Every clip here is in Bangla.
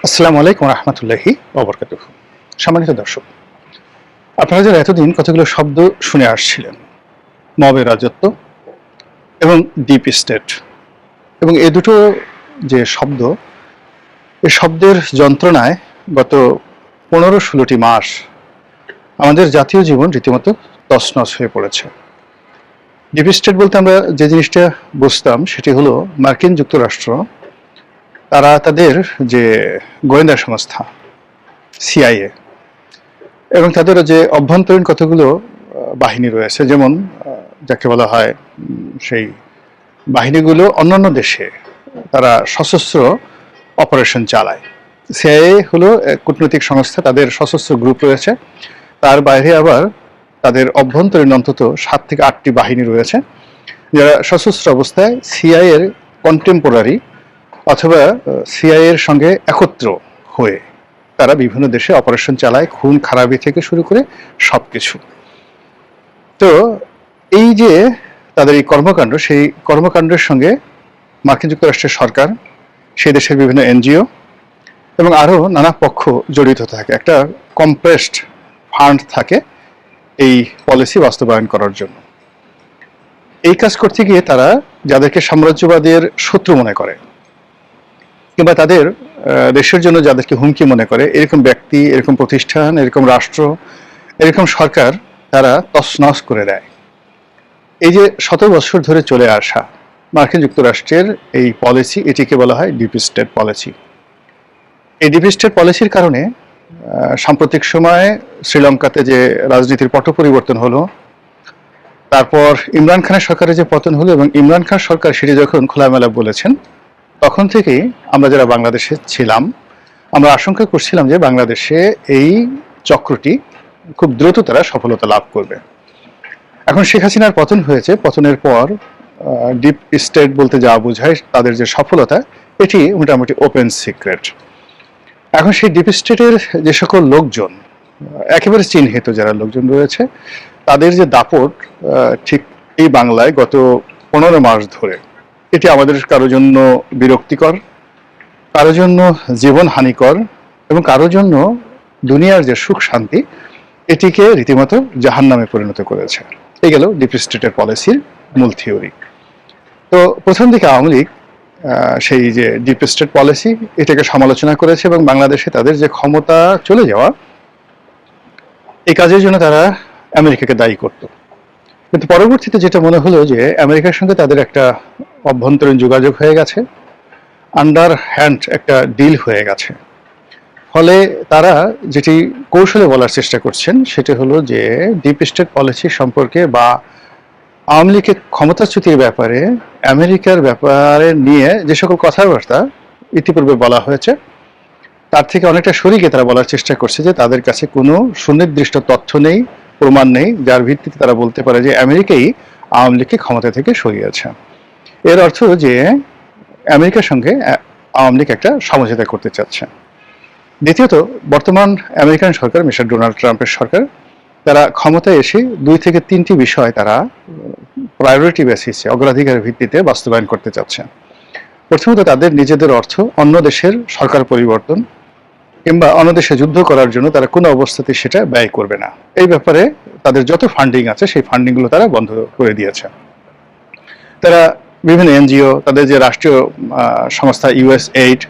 আসসালামু আলাইকুম রহমতুল্লাহি ওবরকাতুহু। সম্মানিত দর্শক, আপনারা যারা এতদিন কতগুলো শব্দ শুনে আসছিলেন, মবের রাজত্ব এবং ডিপ স্টেট, এবং এই দুটো যে শব্দ, এই শব্দের যন্ত্রণায় গত 15-16টি মাস আমাদের জাতীয় জীবন রীতিমতো তছনছ হয়ে পড়েছে। ডিপ স্টেট বলতে আমরা যে জিনিসটা বুঝতাম সেটি হলো মার্কিন যুক্তরাষ্ট্র, তারা তাদের যে গোয়েন্দা সংস্থা সিআইএ এবং তাদের যে অভ্যন্তরীণ কতগুলো বাহিনী রয়েছে, যেমন যাকে বলা হয় সেই বাহিনীগুলো অন্যান্য দেশে তারা সশস্ত্র অপারেশন চালায়। সিআইএ হলো কূটনৈতিক সংস্থা, তাদের সশস্ত্র গ্রুপ রয়েছে। তার বাইরে আবার তাদের অভ্যন্তরীণ অন্তত 7 থেকে 8টি বাহিনী রয়েছে, যারা সশস্ত্র অবস্থায় সিআইএর কন্টেম্পোরারি অথবা সিআইএর সঙ্গে একত্র হয়ে তারা বিভিন্ন দেশে অপারেশন চালায়, খুন খারাপি থেকে শুরু করে সবকিছু। তো এই যে তাদের এই কর্মকাণ্ড, সেই কর্মকাণ্ডের সঙ্গে মার্কিন যুক্তরাষ্ট্রের সরকার, সেই দেশের বিভিন্ন এনজিও এবং আরও নানা পক্ষ জড়িত থাকে। একটা কম্প্রেসড ফান্ড থাকে এই পলিসি বাস্তবায়ন করার জন্য। এই কাজ করতে গিয়ে তারা যাদেরকে সাম্রাজ্যবাদের শত্রু মনে করে কিংবা তাদের দেশের জন্য যাদেরকে হুমকি মনে করে, এরকম ব্যক্তি, এরকম প্রতিষ্ঠান, এরকম রাষ্ট্র, এরকম সরকার তারা তছনছ করে দেয়। এই যে 17 বছর ধরে চলে আসা মার্কিন যুক্তরাষ্ট্রের এই পলিসি, এটিকে বলা হয় ডিপ স্টেট পলিসি। এই ডিপ স্টেট পলিসির কারণে সাম্প্রতিক সময়ে শ্রীলঙ্কাতে যে রাজনীতির পট পরিবর্তন হলো, তারপর ইমরান খানের সরকারের যে পতন হলো, এবং ইমরান খান সরকার সেটি যখন খোলামেলা বলেছেন, তখন থেকেই আমরা যারা বাংলাদেশে ছিলাম, আমরা আশঙ্কা করছিলাম যে বাংলাদেশে এই চক্রটি খুব দ্রুত তারা সফলতা লাভ করবে। এখন শেখ হাসিনার পতন হয়েছে, পতনের পর ডিপ স্টেট বলতে যা বোঝায়, তাদের যে সফলতা, এটি মোটামুটি ওপেন সিক্রেট। এখন সেই ডিপ স্টেটের যে সকল লোকজন, একেবারে চিহ্নিত যারা লোকজন রয়েছে, তাদের যে দাপট ঠিক এই বাংলায় গত 15 মাস ধরে, এটি আমাদের কারোর জন্য বিরক্তিকর, কারোর জন্য জীবন হানিকর, এবং কারোর জন্য দুনিয়ার যে সুখ শান্তি, এটিকে রীতিমতো জাহান্নামে পরিণত করেছে। এই গেল ডিপ স্টেটের পলিসির মূল থিওরি। তো প্রথম দিকে আওয়ামী লীগ সেই যে ডিপ স্টেট পলিসি, এটাকে সমালোচনা করেছে এবং বাংলাদেশে তাদের যে ক্ষমতা চলে যাওয়া, এই কাজের জন্য তারা আমেরিকাকে দায়ী করত। কিন্তু পরবর্তীতে যেটা মনে হলো যে আমেরিকার সঙ্গে তাদের একটা অভ্যন্তরীণ যোগাযোগ হয়ে গেছে, আন্ডার হ্যান্ড একটা ডিল হয়ে গেছে। ফলে তারা যেটি কৌশলে বলার চেষ্টা করছেন সেটি হলো যে ডিপ স্টেট পলিসি সম্পর্কে বা আওয়ামী লীগের ক্ষমতাচ্যুতির ব্যাপারে আমেরিকার ব্যাপারে নিয়ে যে সকল কথাবার্তা ইতিপূর্বে বলা হয়েছে, তার থেকে অনেকটা সরিয়ে তারা বলার চেষ্টা করছে যে তাদের কাছে কোনো সুনির্দিষ্ট তথ্য নেই, প্রমাণ নেই, যার ভিত্তিতে তারা বলতে পারে যে আমেরিকাই আওয়ামী লীগকে ক্ষমতা থেকে সরিয়েছে। এর অর্থ যে আমেরিকার সঙ্গে আওয়ামী লীগ একটা সমঝোতা করতে চাচ্ছে। দ্বিতীয়ত, বর্তমান আমেরিকান সরকার, মিস্টার ডোনাল্ড ট্রাম্পের সরকার, তারা ক্ষমতায় এসে 2 থেকে 3টি বিষয় তারা প্রায়োরিটি বেসিসে, অগ্রাধিকারের ভিত্তিতে বাস্তবায়ন করতে চাচ্ছে। প্রথমত, তাদের নিজেদের অর্থ অন্য দেশের সরকার পরিবর্তন কিংবা অন্য দেশে যুদ্ধ করার জন্য তারা কোনো অবস্থাতেই সেটা ব্যয় করবে না। এই ব্যাপারে তাদের যত ফান্ডিং আছে সেই ফান্ডিংগুলো তারা বন্ধ করে দিয়েছে। তারা বিভিন্ন এনজিও, তাদের যে রাষ্ট্রীয় সংস্থা ইউএসএইড,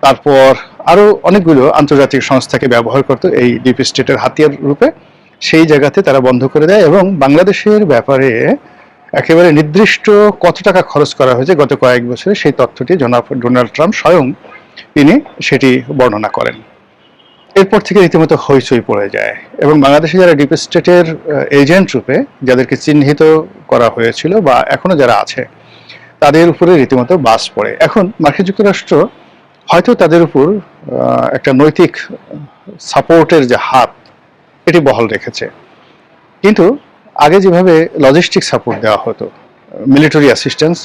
তারপর আরও অনেকগুলো আন্তর্জাতিক সংস্থাকে ব্যবহার করতো এই ডিপ স্টেটের হাতিয়ার রূপে, সেই জায়গাতে তারা বন্ধ করে দেয়। এবং বাংলাদেশের ব্যাপারে একেবারে নির্দিষ্ট কত টাকা খরচ করা হয়েছে গত কয়েক বছরে, সেই তথ্যটি জনাব ডোনাল্ড ট্রাম্প স্বয়ং তিনি সেটি বর্ণনা করেন। এরপর থেকে রীতিমতো হইচই পড়ে যায় এবং বাংলাদেশে যারা ডিপ স্টেটের এজেন্ট রূপে যাদেরকে চিহ্নিত করা হয়েছিল বা এখনো যারা আছে, তাদের উপরে রীতিমতো বাস পড়ে। এখন মার্কিন যুক্তরাষ্ট্র হয়তো তাদের উপর একটা নৈতিক সাপোর্টের যে হাত, এটি বহাল রেখেছে, কিন্তু আগে যেভাবে লজিস্টিক সাপোর্ট দেওয়া হতো, মিলিটারি অ্যাসিস্ট্যান্স,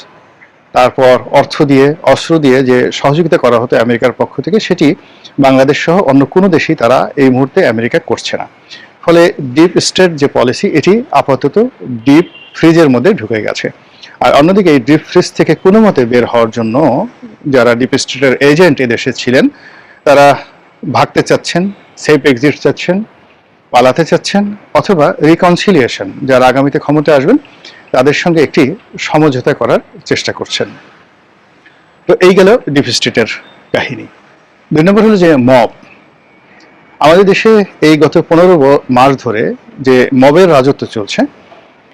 তারপর অর্থ দিয়ে, অস্ত্র দিয়ে যে সহযোগিতা করা হতো আমেরিকার পক্ষ থেকে, সেটি বাংলাদেশ সহ অন্য কোনো দেশই তারা এই মুহূর্তে আমেরিকা করছে না। ফলে ডিপ স্টেট যে পলিসি, এটি আপাতত ডিপ ফ্রিজের মধ্যে ঢুকে গেছে। আর অন্যদিকে এই ডিপ ফ্রিজ থেকে কোনো মতে বের হওয়ার জন্য যারা ডিপ স্টেটের এজেন্ট এদেশে ছিলেন, তারা ভাগতে চাচ্ছেন, সেফ এক্সিট চাচ্ছেন, পালাতে চাচ্ছেন, অথবা রিকনসিলিয়েশন, যারা আগামীতে ক্ষমতায় আসবেন তাদের সঙ্গে একটি সমঝোতা করার চেষ্টা করছেন। তো এই গেল ডিপ স্টেটের কাহিনী। 2 নম্বর হলো যে মব। আমাদের দেশে এই গত 15 মাস ধরে যে মবের রাজত্ব চলছে,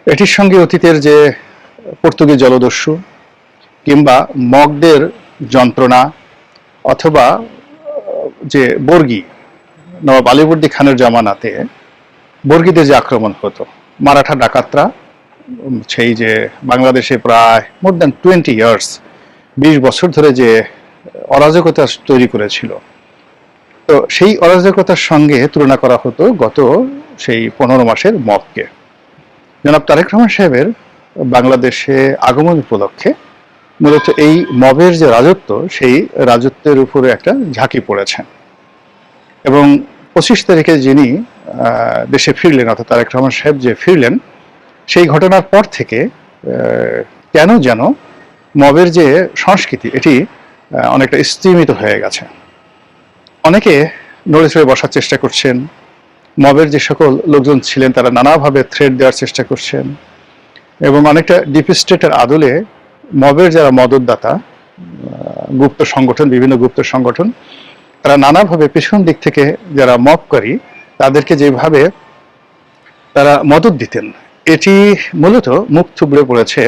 এটির সঙ্গে অতীতের যে পর্তুগিজ জলদস্যু কিংবা মগদের যন্ত্রণা, অথবা যে বর্গী, নবাব আলীবর্দী খানের জামানাতে বর্গীদের যে আক্রমণ হতো, মারাঠা ডাকাতরা সেই যে বাংলাদেশে প্রায় মোর দ্যান 20 ইয়ার্স, 20 বছর ধরে যে অরাজকতা তৈরি করেছিল, তো সেই অরাজকতার সঙ্গে তুলনা করা হতো গত সেই 15 মাসের মবকে। জনাব তারেক রহমান সাহেবের বাংলাদেশে আগমন উপলক্ষে মূলত এই মবের যে রাজত্ব, সেই রাজত্বের উপরে একটা ঝাঁকি পড়েছে। এবং 25 তারিখে যিনি দেশে ফিরলেন, অর্থাৎ তারেক রহমান সাহেব যে ফিরলেন, সেই ঘটনার পর থেকে কেন যেন মবের যে সংস্কৃতি, এটি অনেকটা স্তিমিত হয়ে গেছে। অনেকে নড়ে চড়ে বসার চেষ্টা করছেন, মবের যে সকল লোকজন ছিলেন তারা নানাভাবে থ্রেট দেওয়ার চেষ্টা করছেন, এবং অনেকটা ডিপ স্টেটের আদলে মবের যারা মদতদাতা, গুপ্ত সংগঠন, বিভিন্ন গুপ্ত সংগঠন, তারা নানাভাবে পেছন দিক থেকে যারা মবকারী তাদেরকে যেভাবে তারা মদত দিতেন, এটি মূলত মুখ থুবড়ে পড়েছে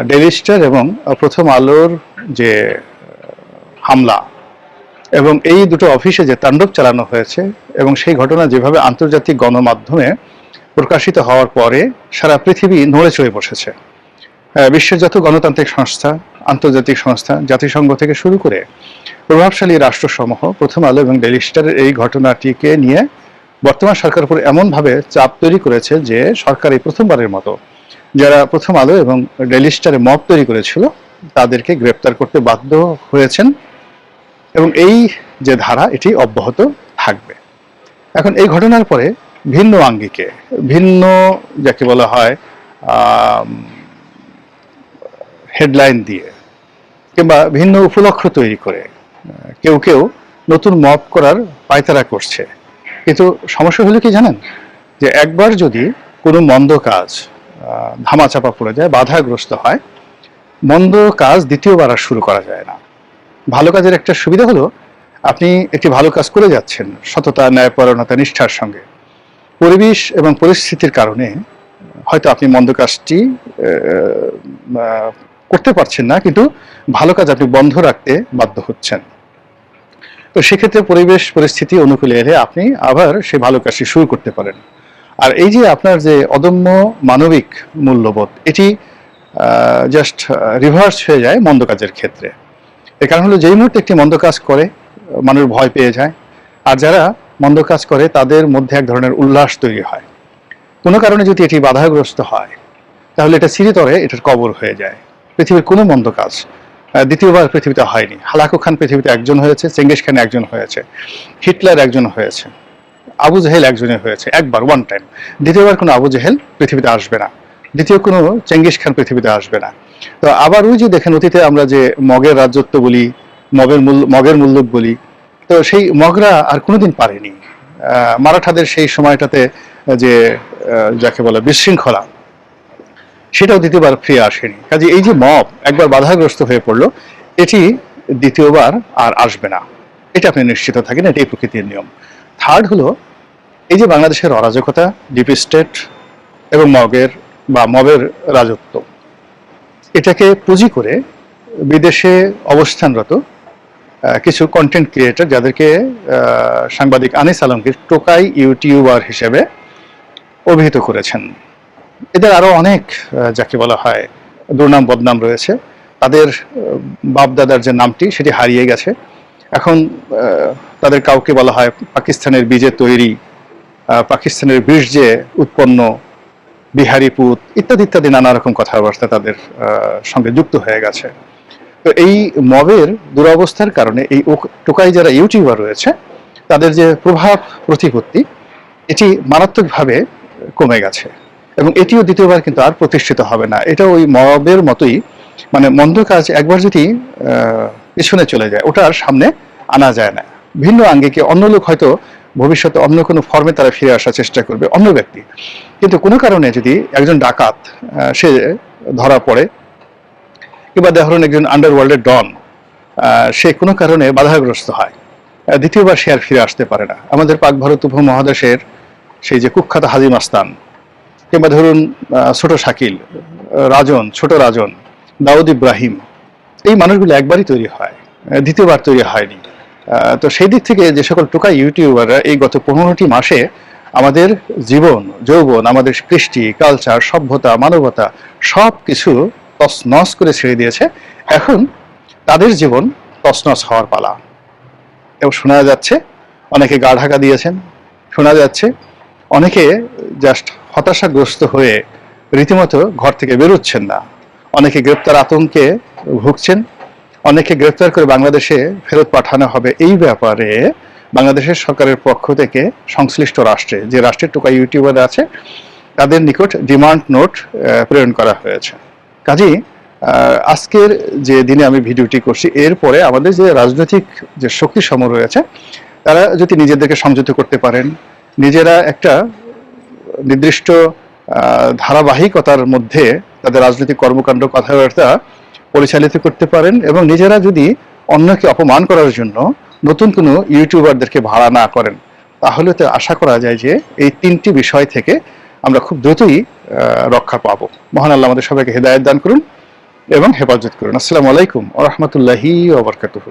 ডেইলি স্টার এবং প্রথম আলোর যে হামলা, এবং এই দুটো অফিসে যে তাণ্ডব চালানো হয়েছে, এবং সেই ঘটনা যেভাবে আন্তর্জাতিক গণমাধ্যমে প্রকাশিত হওয়ার পরে সারা পৃথিবী নড়ে চড়ে বসেছে। বিশ্বের যত গণতান্ত্রিক সংস্থা, আন্তর্জাতিক সংস্থা, জাতিসংঘ থেকে শুরু করে প্রভাবশালী রাষ্ট্রসমূহ প্রথম আলো এবং ডেইলি স্টারের এই ঘটনাটিকে নিয়ে বর্তমান সরকার উপর এমনভাবে চাপ তৈরি করেছে যে সরকার এই প্রথমবারের মতো যারা প্রথম আলো এবং ডেইলি স্টারে মব তৈরি করেছিল তাদেরকে গ্রেপ্তার করতে বাধ্য হয়েছেন, এবং এই যে ধারা এটি অব্যাহত থাকবে। এখন এই ঘটনার পরে ভিন্ন আঙ্গিকে, ভিন্ন যাকে বলা হয় হেডলাইন দিয়ে কিংবা ভিন্ন উপলক্ষ তৈরি করে কেউ কেউ নতুন মব করার পায়তারা করছে। কিন্তু সমস্যা হলো কি জানেন, যে একবার যদি কোনো মন্দ কাজ ধামাচাপা পড়ে যায়, বাধাগ্রস্ত হয়, মন্দ কাজ দ্বিতীয়বার আর শুরু করা যায় না। ভালো কাজের একটা সুবিধা হলো, আপনি একটি ভালো কাজ করে যাচ্ছেন সততা, ন্যায়পরায়ণতা, নিষ্ঠার সঙ্গে, পরিবেশ এবং পরিস্থিতির কারণে হয়তো আপনি মন্দ কাজটি করতে পারছেন না, কিন্তু ভালো কাজ আপনি বন্ধ রাখতে বাধ্য হচ্ছেন। তো সেক্ষেত্রে পরিবেশ পরিস্থিতি অনুকূলে এলে আপনি আবার সেই ভালো কাজটি শুরু করতে পারেন। আর এই যে আপনার যে অদম্য মানবিক মূল্যবোধ, এটি জাস্ট রিভার্স হয়ে যায় মন্দ কাজের ক্ষেত্রে। এর কারণ হলো, যেই মুহূর্তে একটি মন্দ কাজ করে মানুষ ভয় পেয়ে যায়, আর যারা মন্দ কাজ করে তাদের মধ্যে এক ধরনের উল্লাস তৈরি হয়। কোনো কারণে যদি এটি বাধাগ্রস্ত হয় তাহলে এটা চিরতরে এটার কবর হয়ে যায়। পৃথিবীর কোনো মন্দ কাজ দ্বিতীয়বার পৃথিবীতে হয়নি। হালাকু খান পৃথিবীতে একজন হয়েছে, চেঙ্গিস খান একজন হয়েছে, হিটলার একজন হয়েছে, আবু জেহেল একজনে হয়েছে, একবার, ওয়ান টাইম। দ্বিতীয়বার কোনো আবু জেহেল পৃথিবীতে আসবে না, দ্বিতীয় কোনো চেঙ্গিস খান পৃথিবীতে আসবে না। তো আবার ওই যে দেখেন, অতীতে আমরা যে মগের রাজত্ব বলি, মগের মূল্যক বলি, তো সেই মগরা আর কোনোদিন পারেনি মারাঠাদের সেই সময়টাতে যে যাকে বলে বিশৃঙ্খলা, সেটাও দ্বিতীয়বার ফিরে আসেনি। কাজে এই যে মব একবার বাধাগ্রস্ত হয়ে পড়লো, এটি দ্বিতীয়বার আর আসবে না, এটা আপনি নিশ্চিত থাকেন, এটাই প্রকৃতির নিয়ম। থার্ড হলো, এই যে বাংলাদেশের অরাজকতা, ডিপ স্টেট এবং মবের রাজত্ব, এটাকে পুঁজি করে বিদেশে অবস্থানরত কিছু কন্টেন্ট ক্রিয়েটর, যাদেরকে সাংবাদিক আনিস আলমগীর টোকাই ইউটিউবার হিসেবে অভিহিত করেছেন, এদের আরো অনেক যাকে বলা হয় দুর্নাম বদনাম রয়েছে। তাদের বাপদাদার যে নামটি সেটি হারিয়ে গেছে। এখন তাদের কাউকে বলা হয় পাকিস্তানের বীজে তৈরি, পাকিস্তানের বীজ যে উৎপন্ন, বিহারি পুত, ইত্যাদি ইত্যাদি নানা রকম কথাবার্তা তাদের সঙ্গে যুক্ত হয়ে গেছে। তো এই মবের দুরবস্থার কারণে এই টোকাই যারা ইউটিউবার রয়েছে তাদের যে প্রভাব প্রতিপত্তি, এটি মারাত্মকভাবে কমে গেছে, এবং এটিও দ্বিতীয়বার কিন্তু আর প্রতিষ্ঠিত হবে না। এটা ওই মবের মতোই, মানে মন্দ কাজ একবার যদি পিছনে চলে যায় ওটা আর সামনে আনা যায় না। ভিন্ন আঙ্গিকে অন্য লোক হয়তো ভবিষ্যতে অন্য কোনো ফর্মে তারা ফিরে আসার চেষ্টা করবে, অন্য ব্যক্তি। কিন্তু কোনো কারণে যদি একজন ডাকাত সে ধরা পড়ে, কিংবা ধরুন একজন আন্ডারওয়ার্ল্ডের ডন সে কোনো কারণে বাধাগ্রস্ত হয়, দ্বিতীয়বার সে আর ফিরে আসতে পারে না। আমাদের পাক ভারত উপমহাদেশের সেই যে কুখ্যাত হাজি মাস্তান, কিংবা ধরুন ছোট শাকিল, রাজন, ছোট রাজন, দাউদ ইব্রাহিম, এই মানুষগুলো একবারই তৈরি হয়, দ্বিতীয়বার তৈরি হয়নি। তো সেই দিক থেকে যে সকল টোকা ইউটিউবাররা এই গত 15টি মাসে আমাদের জীবন যৌবন, আমাদের কৃষ্টি, কালচার, সভ্যতা, মানবতা সব কিছু তছনছ করে ছেড়ে দিয়েছে, এখন তাদের জীবন তছনছ হওয়ার পালা। এবং শোনা যাচ্ছে অনেকে গা ঢাকা দিয়েছেন, শোনা যাচ্ছে অনেকে জাস্ট হতাশাগ্রস্ত হয়ে রীতিমতো ঘর থেকে বেরোচ্ছেন না, অনেকে গ্রেপ্তার আতঙ্কে ভুগছেন, অনেকে গ্রেপ্তার করে বাংলাদেশে ফেরত পাঠানো হবে। এই ব্যাপারে বাংলাদেশের সরকারের পক্ষ থেকে সংশ্লিষ্ট রাষ্ট্রে, যে রাষ্ট্রের টোকা ইউটিউবার আছে, তাদের নিকট ডিমান্ড নোট প্রেরণ করা হয়েছে। কাজেই আজকের যে দিনে আমি ভিডিওটি করছি, এরপরে আমাদের যে রাজনৈতিক যে শক্তি সমূহ রয়েছে, তারা যদি নিজেদেরকে সংযত করতে পারেন, নিজেরা একটা নির্দিষ্ট ধারাবাহিকতার মধ্যে তাদের রাজনৈতিক কর্মকাণ্ড কথাবার্তা পরিচালিত করতে পারেন, এবং নিজেরা যদি অন্যকে অপমান করার জন্য নতুন কোনো ইউটিউবারদেরকে ভাড়া না করেন, তাহলে তো আশা করা যায় যে এই 3টি বিষয় থেকে আমরা খুব দ্রুতই রক্ষা পাবো। মহান আল্লাহ আমাদের সবাইকে হেদায়েত দান করুন এবং হেফাজত করুন। আসসালামু আলাইকুম ওয়া রাহমাতুল্লাহি ওয়া বারাকাতুহু।